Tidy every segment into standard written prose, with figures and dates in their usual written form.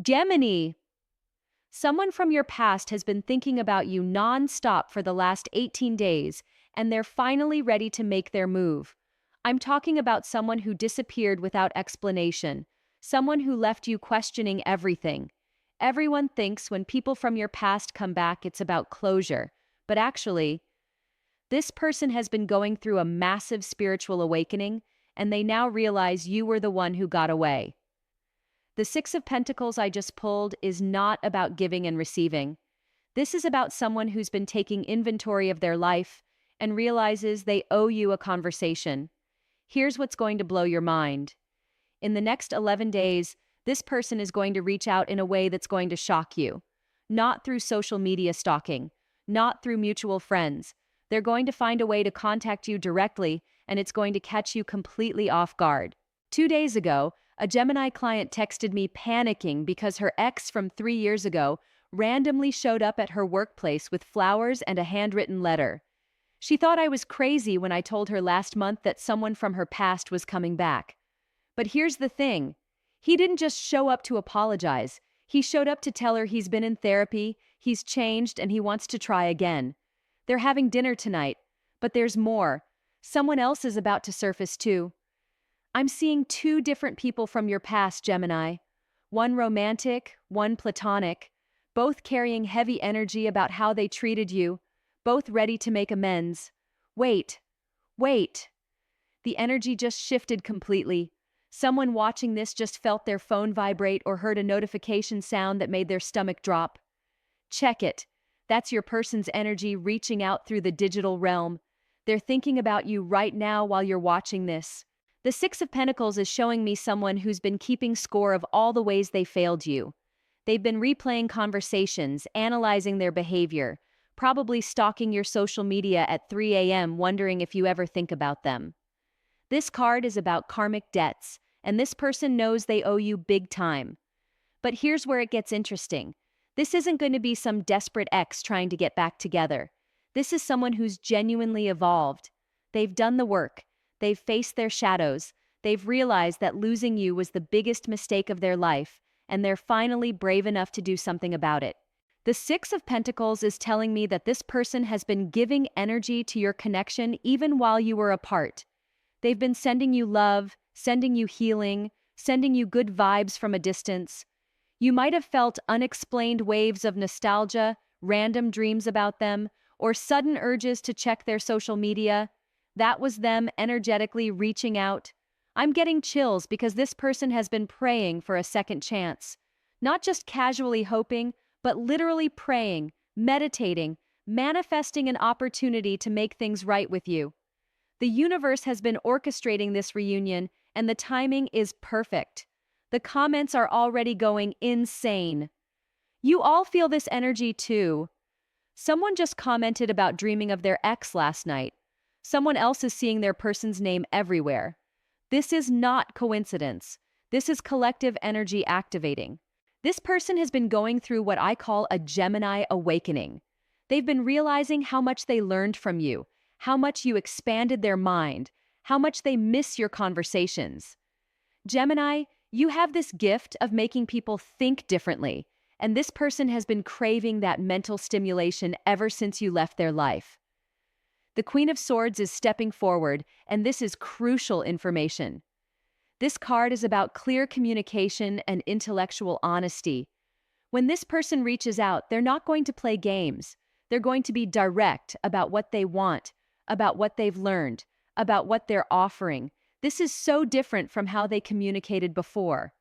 Gemini, someone from your past has been thinking about you non-stop for the last 18 days, and they're finally ready to make their move. I'm talking about someone who disappeared without explanation, someone who left you questioning everything. Everyone thinks when people from your past come back, it's about closure, but actually, this person has been going through a massive spiritual awakening, and they now realize you were the one who got away. The Six of Pentacles I just pulled is not about giving and receiving. This is about someone who's been taking inventory of their life and realizes they owe you a conversation. Here's what's going to blow your mind. In the next 11 days, this person is going to reach out in a way that's going to shock you. Not through social media stalking, not through mutual friends. They're going to find a way to contact you directly, and it's going to catch you completely off guard. 2 days ago, a Gemini client texted me panicking because her ex from 3 years ago randomly showed up at her workplace with flowers and a handwritten letter. She thought I was crazy when I told her last month that someone from her past was coming back. But here's the thing. He didn't just show up to apologize. He showed up to tell her he's been in therapy, he's changed, and he wants to try again. They're having dinner tonight, but there's more. Someone else is about to surface too. I'm seeing two different people from your past, Gemini. One romantic, one platonic, both carrying heavy energy about how they treated you, both ready to make amends. Wait. The energy just shifted completely. Someone watching this just felt their phone vibrate or heard a notification sound that made their stomach drop. Check it. That's your person's energy reaching out through the digital realm. They're thinking about you right now while you're watching this. The Six of Pentacles is showing me someone who's been keeping score of all the ways they failed you. They've been replaying conversations, analyzing their behavior, probably stalking your social media at 3 a.m. wondering if you ever think about them. This card is about karmic debts, and this person knows they owe you big time. But here's where it gets interesting. This isn't going to be some desperate ex trying to get back together. This is someone who's genuinely evolved. They've done the work. They've faced their shadows. They've realized that losing you was the biggest mistake of their life, and they're finally brave enough to do something about it. The Six of Pentacles is telling me that this person has been giving energy to your connection even while you were apart. They've been sending you love, sending you healing, sending you good vibes from a distance. You might have felt unexplained waves of nostalgia, random dreams about them, or sudden urges to check their social media. That was them energetically reaching out. I'm getting chills because this person has been praying for a second chance. Not just casually hoping, but literally praying, meditating, manifesting an opportunity to make things right with you. The universe has been orchestrating this reunion, and the timing is perfect. The comments are already going insane. You all feel this energy too. Someone just commented about dreaming of their ex last night. Someone else is seeing their person's name everywhere. This is not coincidence. This is collective energy activating. This person has been going through what I call a Gemini awakening. They've been realizing how much they learned from you, how much you expanded their mind, how much they miss your conversations. Gemini, you have this gift of making people think differently, and this person has been craving that mental stimulation ever since you left their life. The Queen of Swords is stepping forward, and this is crucial information. This card is about clear communication and intellectual honesty. When this person reaches out, they're not going to play games. They're going to be direct about what they want, about what they've learned, about what they're offering. This is so different from how they communicated before.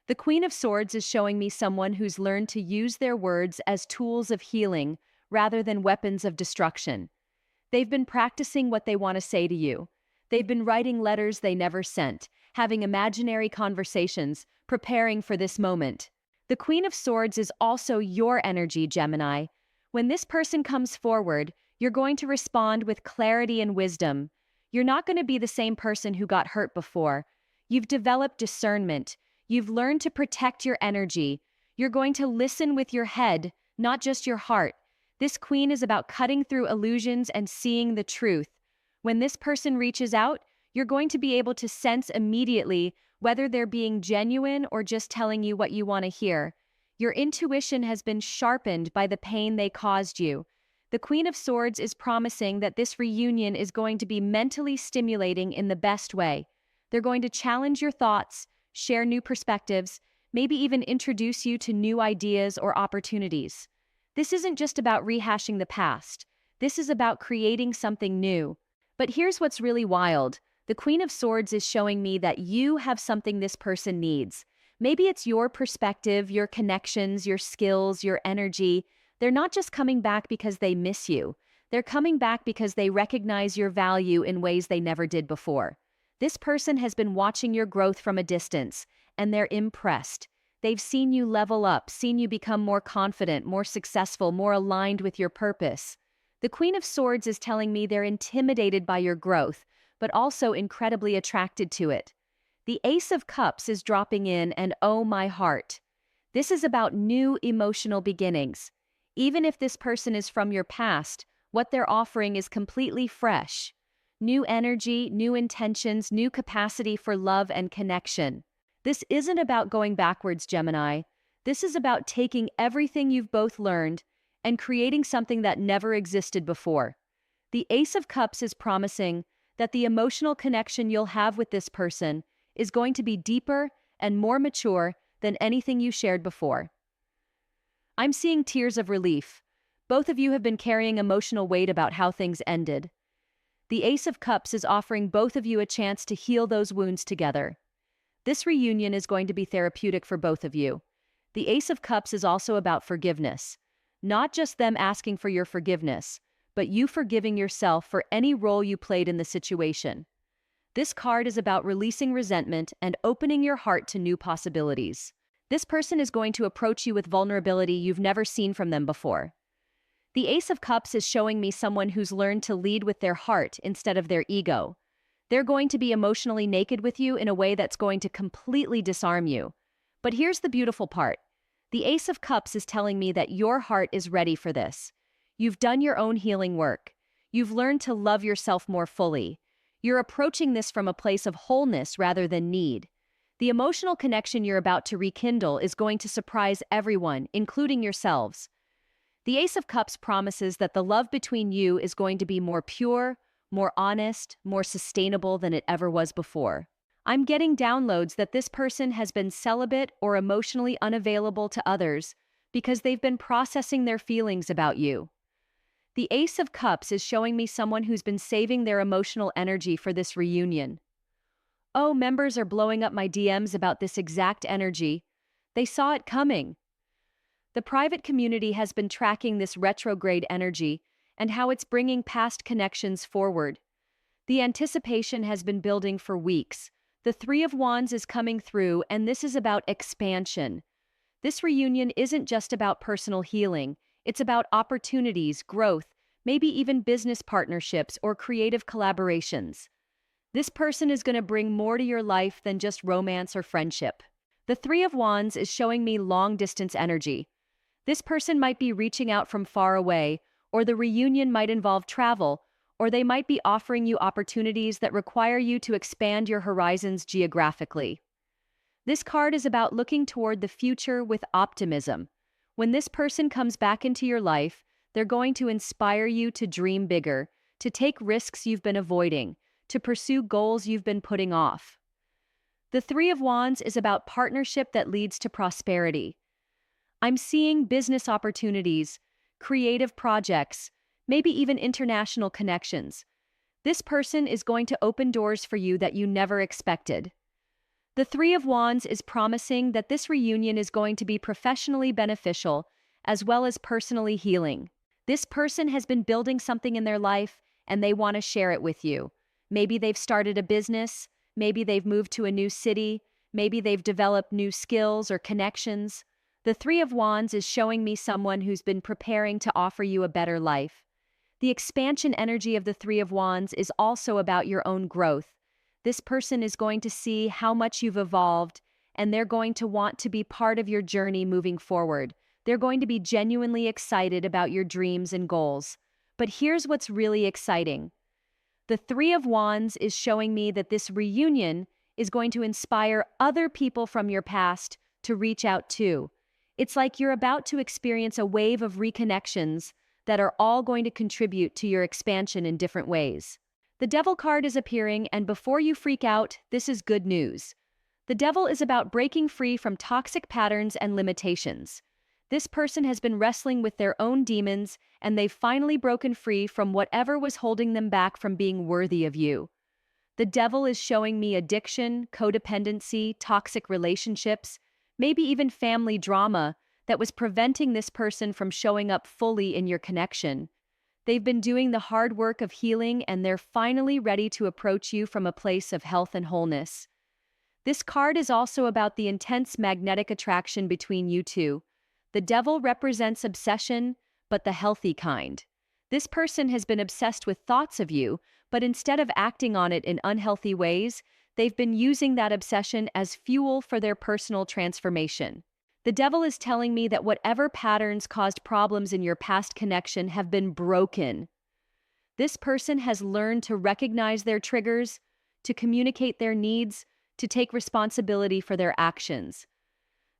The Queen of Swords is showing me someone who's learned to use their words as tools of healing rather than weapons of destruction. They've been practicing what they want to say to you. They've been writing letters they never sent, having imaginary conversations, preparing for this moment. The Queen of Swords is also your energy, Gemini. When this person comes forward, you're going to respond with clarity and wisdom. You're not going to be the same person who got hurt before. You've developed discernment. You've learned to protect your energy. You're going to listen with your head, not just your heart. This queen is about cutting through illusions and seeing the truth. When this person reaches out, you're going to be able to sense immediately Whether they're being genuine or just telling you what you want to hear, your intuition has been sharpened by the pain they caused you. The Queen of Swords is promising that this reunion is going to be mentally stimulating in the best way. They're going to challenge your thoughts, share new perspectives, maybe even introduce you to new ideas or opportunities. This isn't just about rehashing the past. This is about creating something new. But here's what's really wild. The Queen of Swords is showing me that you have something this person needs. Maybe it's your perspective, your connections, your skills, your energy. They're not just coming back because they miss you. They're coming back because they recognize your value in ways they never did before. This person has been watching your growth from a distance, and they're impressed. They've seen you level up, seen you become more confident, more successful, more aligned with your purpose. The Queen of Swords is telling me they're intimidated by your growth, but also incredibly attracted to it. The Ace of Cups is dropping in, and oh my heart. This is about new emotional beginnings. Even if this person is from your past, what they're offering is completely fresh. New energy, new intentions, new capacity for love and connection. This isn't about going backwards, Gemini. This is about taking everything you've both learned and creating something that never existed before. The Ace of Cups is promising that the emotional connection you'll have with this person is going to be deeper and more mature than anything you shared before. I'm seeing tears of relief. Both of you have been carrying emotional weight about how things ended. The Ace of Cups is offering both of you a chance to heal those wounds together. This reunion is going to be therapeutic for both of you. The Ace of Cups is also about forgiveness. Not just them asking for your forgiveness, but you forgiving yourself for any role you played in the situation. This card is about releasing resentment and opening your heart to new possibilities. This person is going to approach you with vulnerability you've never seen from them before. The Ace of Cups is showing me someone who's learned to lead with their heart instead of their ego. They're going to be emotionally naked with you in a way that's going to completely disarm you. But here's the beautiful part. The Ace of Cups is telling me that your heart is ready for this. You've done your own healing work. You've learned to love yourself more fully. You're approaching this from a place of wholeness rather than need. The emotional connection you're about to rekindle is going to surprise everyone, including yourselves. The Ace of Cups promises that the love between you is going to be more pure, more honest, more sustainable than it ever was before. I'm getting downloads that this person has been celibate or emotionally unavailable to others because they've been processing their feelings about you. The Ace of Cups is showing me someone who's been saving their emotional energy for this reunion. Oh, members are blowing up my DMs about this exact energy. They saw it coming. The private community has been tracking this retrograde energy and how it's bringing past connections forward. The anticipation has been building for weeks. The Three of Wands is coming through, and this is about expansion. This reunion isn't just about personal healing. It's about opportunities, growth, maybe even business partnerships or creative collaborations. This person is going to bring more to your life than just romance or friendship. The Three of Wands is showing me long-distance energy. This person might be reaching out from far away, or the reunion might involve travel, or they might be offering you opportunities that require you to expand your horizons geographically. This card is about looking toward the future with optimism. When this person comes back into your life, they're going to inspire you to dream bigger, to take risks you've been avoiding, to pursue goals you've been putting off. The Three of Wands is about partnership that leads to prosperity. I'm seeing business opportunities, creative projects, maybe even international connections. This person is going to open doors for you that you never expected. The Three of Wands is promising that this reunion is going to be professionally beneficial as well as personally healing. This person has been building something in their life and they want to share it with you. Maybe they've started a business, maybe they've moved to a new city, maybe they've developed new skills or connections. The Three of Wands is showing me someone who's been preparing to offer you a better life. The expansion energy of the Three of Wands is also about your own growth. This person is going to see how much you've evolved, and they're going to want to be part of your journey moving forward. They're going to be genuinely excited about your dreams and goals. But here's what's really exciting. The Three of Wands is showing me that this reunion is going to inspire other people from your past to reach out too. It's like you're about to experience a wave of reconnections that are all going to contribute to your expansion in different ways. The Devil card is appearing, and before you freak out, this is good news. The Devil is about breaking free from toxic patterns and limitations. This person has been wrestling with their own demons, and they've finally broken free from whatever was holding them back from being worthy of you. The Devil is showing me addiction, codependency, toxic relationships, maybe even family drama that was preventing this person from showing up fully in your connection. They've been doing the hard work of healing, and they're finally ready to approach you from a place of health and wholeness. This card is also about the intense magnetic attraction between you two. The Devil represents obsession, but the healthy kind. This person has been obsessed with thoughts of you, but instead of acting on it in unhealthy ways, they've been using that obsession as fuel for their personal transformation. The Devil is telling me that whatever patterns caused problems in your past connection have been broken. This person has learned to recognize their triggers, to communicate their needs, to take responsibility for their actions.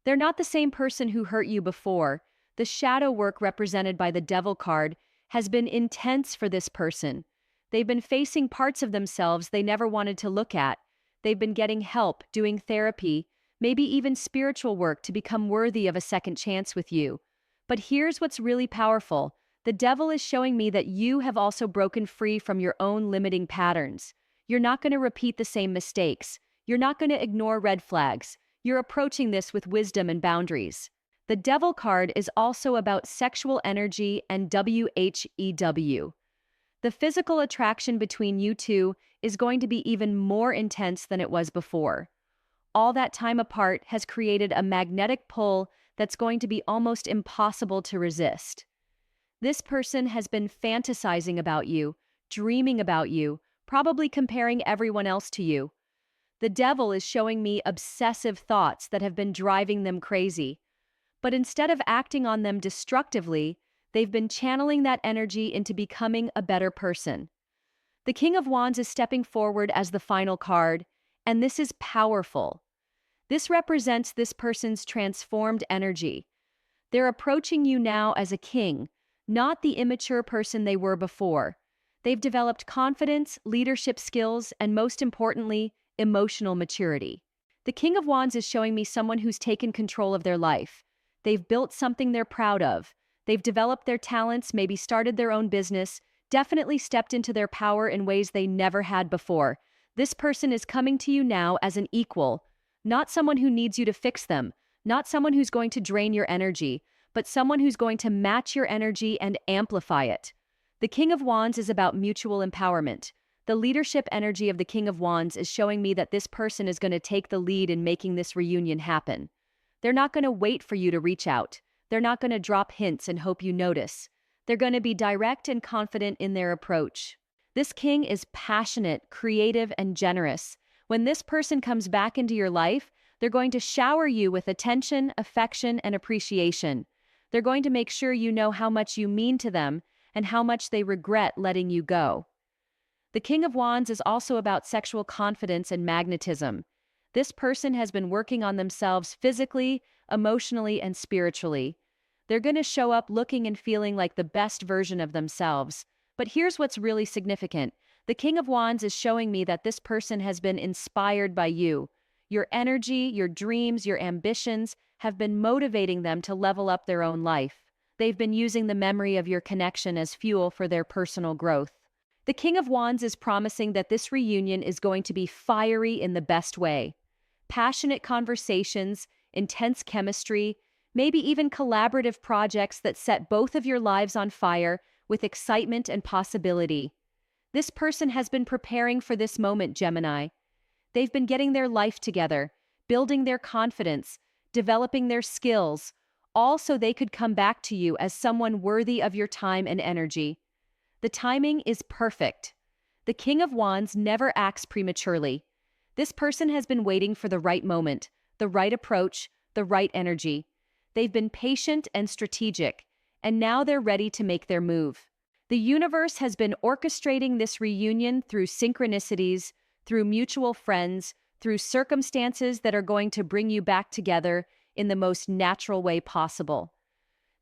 They're not the same person who hurt you before. The shadow work represented by the Devil card has been intense for this person. They've been facing parts of themselves they never wanted to look at. They've been getting help, doing therapy, maybe even spiritual work to become worthy of a second chance with you. But here's what's really powerful. The Devil is showing me that you have also broken free from your own limiting patterns. You're not going to repeat the same mistakes. You're not going to ignore red flags. You're approaching this with wisdom and boundaries. The Devil card is also about sexual energy and WHEW. The physical attraction between you two is going to be even more intense than it was before. All that time apart has created a magnetic pull that's going to be almost impossible to resist. This person has been fantasizing about you, dreaming about you, probably comparing everyone else to you. The Devil is showing me obsessive thoughts that have been driving them crazy. But instead of acting on them destructively, they've been channeling that energy into becoming a better person. The King of Wands is stepping forward as the final card, and this is powerful. This represents this person's transformed energy. They're approaching you now as a king, not the immature person they were before. They've developed confidence, leadership skills, and most importantly, emotional maturity. The King of Wands is showing me someone who's taken control of their life. They've built something they're proud of. They've developed their talents, maybe started their own business, definitely stepped into their power in ways they never had before. This person is coming to you now as an equal, not someone who needs you to fix them, not someone who's going to drain your energy, but someone who's going to match your energy and amplify it. The King of Wands is about mutual empowerment. The leadership energy of the King of Wands is showing me that this person is going to take the lead in making this reunion happen. They're not going to wait for you to reach out. They're not going to drop hints and hope you notice. They're going to be direct and confident in their approach. This king is passionate, creative, and generous. When this person comes back into your life, they're going to shower you with attention, affection, and appreciation. They're going to make sure you know how much you mean to them and how much they regret letting you go. The King of Wands is also about sexual confidence and magnetism. This person has been working on themselves physically, emotionally, and spiritually. They're going to show up looking and feeling like the best version of themselves. But here's what's really significant. The King of Wands is showing me that this person has been inspired by you. Your energy, your dreams, your ambitions have been motivating them to level up their own life. They've been using the memory of your connection as fuel for their personal growth. The King of Wands is promising that this reunion is going to be fiery in the best way. Passionate conversations, intense chemistry, maybe even collaborative projects that set both of your lives on fire with excitement and possibility. This person has been preparing for this moment, Gemini. They've been getting their life together, building their confidence, developing their skills, all so they could come back to you as someone worthy of your time and energy. The timing is perfect. The King of Wands never acts prematurely. This person has been waiting for the right moment, the right approach, the right energy. They've been patient and strategic, and now they're ready to make their move. The universe has been orchestrating this reunion through synchronicities, through mutual friends, through circumstances that are going to bring you back together in the most natural way possible.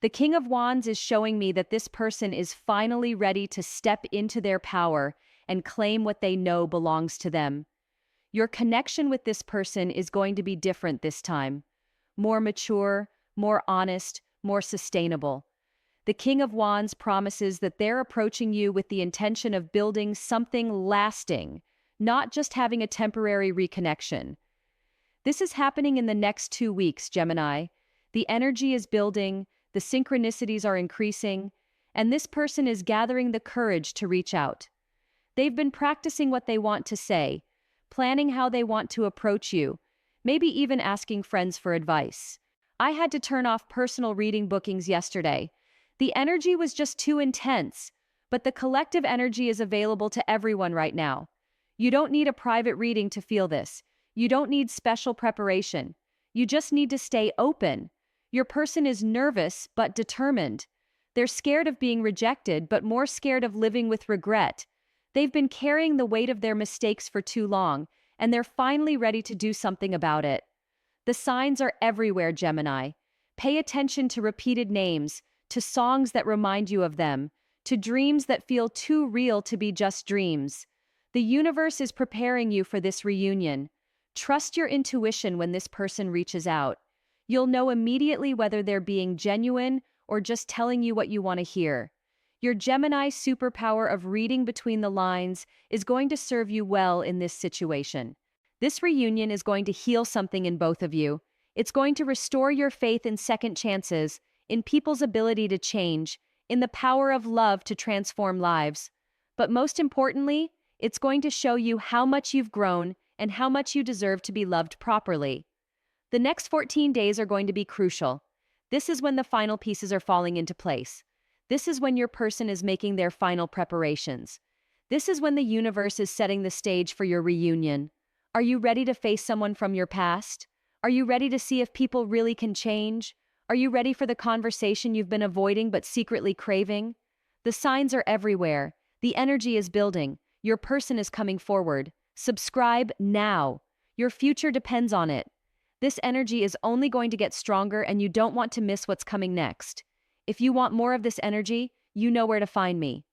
The King of Wands is showing me that this person is finally ready to step into their power and claim what they know belongs to them. Your connection with this person is going to be different this time. More mature, more honest, more sustainable. The King of Wands promises that they're approaching you with the intention of building something lasting, not just having a temporary reconnection. This is happening in the next 2 weeks, Gemini. The energy is building, the synchronicities are increasing, and this person is gathering the courage to reach out. They've been practicing what they want to say, planning how they want to approach you, maybe even asking friends for advice. I had to turn off personal reading bookings yesterday. The energy was just too intense, but the collective energy is available to everyone right now. You don't need a private reading to feel this. You don't need special preparation. You just need to stay open. Your person is nervous but determined. They're scared of being rejected but more scared of living with regret. They've been carrying the weight of their mistakes for too long, and they're finally ready to do something about it. The signs are everywhere, Gemini. Pay attention to repeated names, to songs that remind you of them, to dreams that feel too real to be just dreams. The universe is preparing you for this reunion. Trust your intuition when this person reaches out. You'll know immediately whether they're being genuine or just telling you what you want to hear. Your Gemini superpower of reading between the lines is going to serve you well in this situation. This reunion is going to heal something in both of you. It's going to restore your faith in second chances, in people's ability to change, in the power of love to transform lives. But most importantly, it's going to show you how much you've grown and how much you deserve to be loved properly. The next 14 days are going to be crucial. This is when the final pieces are falling into place. This is when your person is making their final preparations. This is when the universe is setting the stage for your reunion. Are you ready to face someone from your past? Are you ready to see if people really can change? Are you ready for the conversation you've been avoiding but secretly craving? The signs are everywhere. The energy is building. Your person is coming forward. Subscribe now. Your future depends on it. This energy is only going to get stronger, and you don't want to miss what's coming next. If you want more of this energy, you know where to find me.